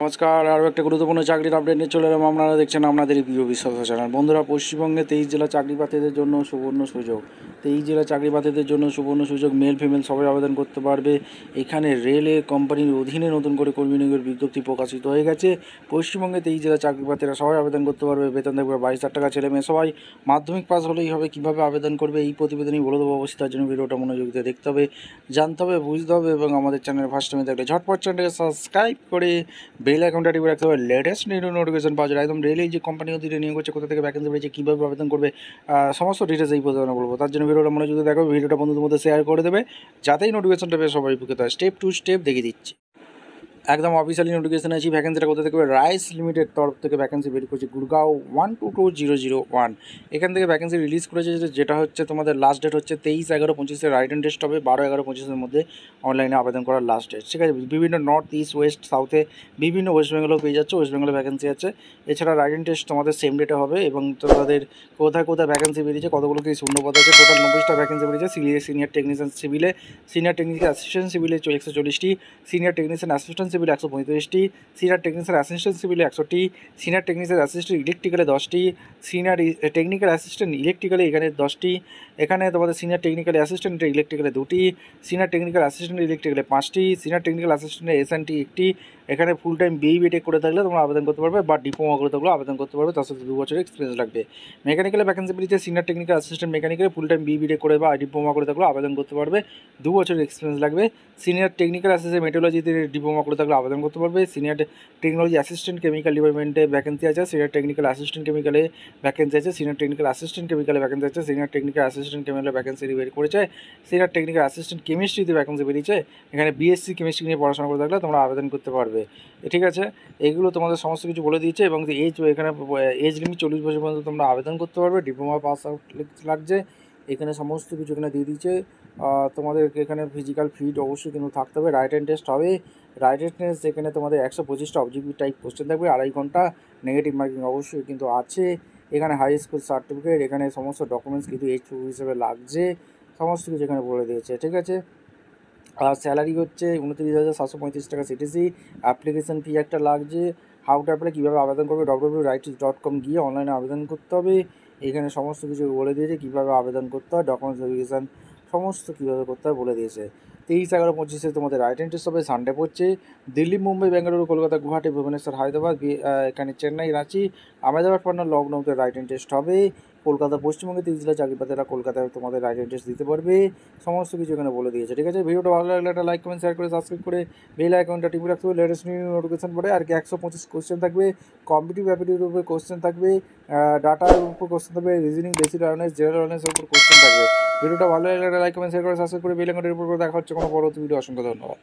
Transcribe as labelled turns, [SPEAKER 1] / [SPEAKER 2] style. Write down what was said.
[SPEAKER 1] নমস্কার, আরও একটা গুরুত্বপূর্ণ চাকরির আপডেট নিয়ে চলে এলাম। আপনারা দেখছেন আপনাদের প্রিয় বিশ্বাস চ্যানেল। বন্ধুরা, পশ্চিমবঙ্গে 23 জেলা চাকরি প্রার্থীদের জন্য সুবর্ণ সুযোগ। 23 জেলা চাকরি প্রার্থীদের জন্য সুবর্ণ সুযোগ। মেল ফিমেল সবাই আবেদন করতে পারবে। এখানে রেলে কোম্পানির অধীনে নতুন করে কর্মী নিয়োগের বিজ্ঞপ্তি প্রকাশিত হয়ে গেছে। পশ্চিমবঙ্গে 23 জেলা চাকরি প্রার্থীরা সবাই আবেদন করতে পারবে। বেতন থাকবে 22,000 টাকা। ছেলে মেয়ে সবাই মাধ্যমিক পাস হলেই হবে। কীভাবে আবেদন করবে এই প্রতিবেদনই বলে দেবো। অবশ্যই তার জন্য ভিডিওটা মনোযোগ দিয়ে দেখতে হবে, জানতে হবে, বুঝতে হবে এবং আমাদের চ্যানেল ফার্স্ট টাইমে থাকলে ঝটপট চ্যানেলটাকে সাবস্ক্রাইব করে বেল আইকনটা টিপে রাখতে হবে। লেটেস্ট নোটিফিকেশন পাওয়া যায়। একদম রেলের যে কোম্পানি অধীনে নিয়োগ করছে, কোথা থেকে ভ্যাকেন্সি পেয়েছে, কীভাবে আবেদন করবে, সমস্ত ডিটেলস এই প্রতিবেদনে বলবো। তার জন্য ভিডিওটা মনোযোগ দিয়ে দেখো, ভিডিওটা বন্ধুদের মধ্যে শেয়ার করে দেবে যাতেই নোটিফিকেশনটা পেয়ে সবাই উপকৃত হয়। স্টেপ টু স্টেপ দেখিয়ে দিচ্ছি। একদম অফিসিয়ালি নোটিফিকেশন আছে। ভ্যাকেন্সিটা কোথা থেকে? রাইস লিমিটেড তরফ থেকে ভ্যাকেন্সি বের করছে, গুড়গাঁও 122001। এখান থেকে ভ্যাকেন্সি রিলিজ করেছে, যেটা হচ্ছে তোমাদের লাস্ট ডেট হচ্ছে 23/11/25 রাইট অ্যান্ড টেস্ট হবে। 12/11/25 মধ্যে অনলাইনে আবেদন করার লাস্ট ডেট। ঠিক আছে, বিভিন্ন নর্থ ইস্ট ওয়েস্ট সাউথে বিভিন্ন ওয়েস্ট বেঙ্গলেও পেয়ে যাচ্ছে। ওয়েস্ট বেঙ্গলে ভ্যাকেন্সি আছে। এছাড়া রাইট অ্যান্ড টেস্ট তোমাদের সেম ডেটে হবে। এবং তোমাদের কোথায় কোথায় ভ্যাকেন্সি বেরিয়েছে, কতগুলো কি শূন্যপদ আছে, টোটাল 90টা ভ্যাকেন্সি বেরিয়েছে। সিনিয়র টেকনিশিয়ান সিভিলে, সিনিয়র টেকনিক্যাল অ্যাসিস্ট্যান্ট সিভিলে 140টি, সিনিয়র টেকনিশিয়ান অ্যাসিস্ট্যান্ট সিভিল 135টি, সিনিয়র টেকনিক্যাল অ্যাসিস্ট্যান্ট সিভিলে 100টি, সিনিয়র টেকনিক্যাল অ্যাসিস্ট্যান্ট ইলেকট্রিক্যালে 10টি, সিনিয়র টেকনিক্যাল অ্যাসিস্ট্যান্ট ইলেকট্রিক্যালে এখানে 10টি। এখানে তোমাদের সিনিয়র টেকনিক্যাল অ্যাসিস্ট্যান্ট ইলেকট্রিক্যালে 2টি, সিনিয়র টেকনিক্যাল অ্যাসিস্ট্যান্ট ইলেকট্রিক্যালে 5টি, সিনিয়র টেকনিক্যাল অ্যাসিস্ট্যান্ট এসএনটি 1টি। এখানে ফুল টাইম বিটেক করে থাকলে তোমরা আবেদন করতে পারবে, বা ডিপ্লোমা করে থাকলেও আবেদন করতে পারবে। তার সাথে 2 বছরের এক্সপিরিয়েন্স লাগবে। মেকানিক্যালে ভ্যাকেন্সি বেরিয়েছে, সিনিয়র টেকনিক্যাল অ্যাসিস্ট্যান্ট মেকানিক্যালে ফুল টাইম বিটেক করে বা ডিপ্লোমা করে থাকলেও আবেদন করতে পারবে। 2 বছরের এক্সপিরিয়েন্স লাগবে। সিনিয়র টেকনিক্যাল অ্যাসিস্ট্যান্ট মেট্রোলজিতে ডিপ্লোমা করে থাকলে আবেদন করতে পারবে। সিনিয়র টেকনোলজি অ্যাসিস্ট্যান্ট কেমিক্যাল ডিপার্টমেন্টে ভ্যাকেন্সি আছে। সিনিয়র টেকনিক্যাল অ্যাসিস্ট্যান্ট কেমিক্যালে ভ্যাকেন্সি আছে। সিনিয়র টেকনিক্যাল অ্যাসিস্ট্যান্ট কেমিক্যালে ভ্যাকেন্সি আছে। সিনিয়র টেকনিক্যাল অ্যাসিস্ট্যান্ট কেমিক্যালে ভ্যাকেন্সি বের করেছে। সিনিয়র টেকনিক্যাল অ্যাসিস্ট্যান্ট কেমিস্ট্রিতে ভ্যাকেন্সি বেরিয়েছে। এখানে বিএসসি কেমিস্ট্রি নিয়ে পড়াশোনা করে থাকলে তোমরা আবেদন করতে পারবে। ঠিক আছে, এইগুলো তোমাদের সমস্ত কিছু বলে দিয়েছে। এবং এখানে এজ লিমিট 40 বছর পর্যন্ত তোমরা আবেদন করতে পারবে। ডিপ্লোমা পাস আউট লাগছে। এখানে সমস্ত কিছু এখানে দিয়ে দিয়েছে। তোমাদের এখানে ফিজিক্যাল ফিট অবশ্যই কিন্তু থাকতে হবে। রাইট অ্যান্ড টেস্ট হবে। রাইট অ্যান্ড টেস্ট এখানে তোমাদের 125টা অবজেক্টিভ টাইপ কোশ্চেন থাকবে। 2.5 ঘন্টা। নেগেটিভ মার্কিং অবশ্যই কিন্তু আছে। এখানে হাই স্কুল সার্টিফিকেট, এখানে সমস্ত ডকুমেন্টস কিন্তু এইচ2 হিসেবে লাগছে। সমস্ত কিছু এখানে বলে দিয়েছে। ঠিক আছে, আর স্যালারি হচ্ছে 29,735 টাকা সিটিসি। অ্যাপ্লিকেশন ফি একটা লাগছে। হাউ টু অ্যাপ্লাই, কীভাবে আবেদন করবে, www.rights.com গিয়ে অনলাইনে আবেদন করতে হবে। এখানে সমস্ত কিছু বলে দিয়েছে কীভাবে আবেদন করতে হয়, ডকুমেন্টস ভেরিফিকেশান সমস্ত কীভাবে করতে হয় বলে দিয়েছে। 23/11/25 তোমাদের রাইট অ্যান্ড টেস্ট হবে। সানডে পড়ছে। দিল্লি, মুম্বাই, বেঙ্গালুরু, কলকাতা, গুয়াহাটি, ভুবনেশ্বর, হায়দ্রাবাদ, এখানে চেন্নাই, রাঁচি, আহমেদাবাদ, পাটনা, লখনৌতে রাইট অ্যান্ড টেস্ট হবে। কলকাতা, পশ্চিমবঙ্গে 23 জেলা চাকরি প্রার্থীরা কলকাতায় তোমাদের রাইট অ্যান্ড টেস্ট দিতে পারবে। সমস্ত কিছু এখানে বলে দিয়েছে। ঠিক আছে, ভিডিওটা ভালো লাগলে একটা লাইক, কমেন্ট, শেয়ার করে সাবস্ক্রাইব করে বেল আইকনটা টিপে রাখতে হবে। লেটেস্ট নিউ নোটিফিকেশন পড়ে আর কি 125 কোশ্চেন থাকবে। কম্পিটিটিভ অ্যাপিটিউডের উপরে কোশ্চেন থাকবে। ডাটার উপর কোশ্চেন থাকবে। রিজনিং, বেসিক অ্যাওয়ারনেস, জেনারেল অ্যাওয়ারনেসের উপর কোশ্চেন থাকবে। ভিডিওটা ভালো লাগলে একটা লাইক, কমেন্ট, শেয়ার করে সাবস্ক্রাইব করে বেল আইকনটা টিপে দেখা হচ্ছে কোনো পরবর্তী ভিডিও। অসংখ্য ধন্যবাদ।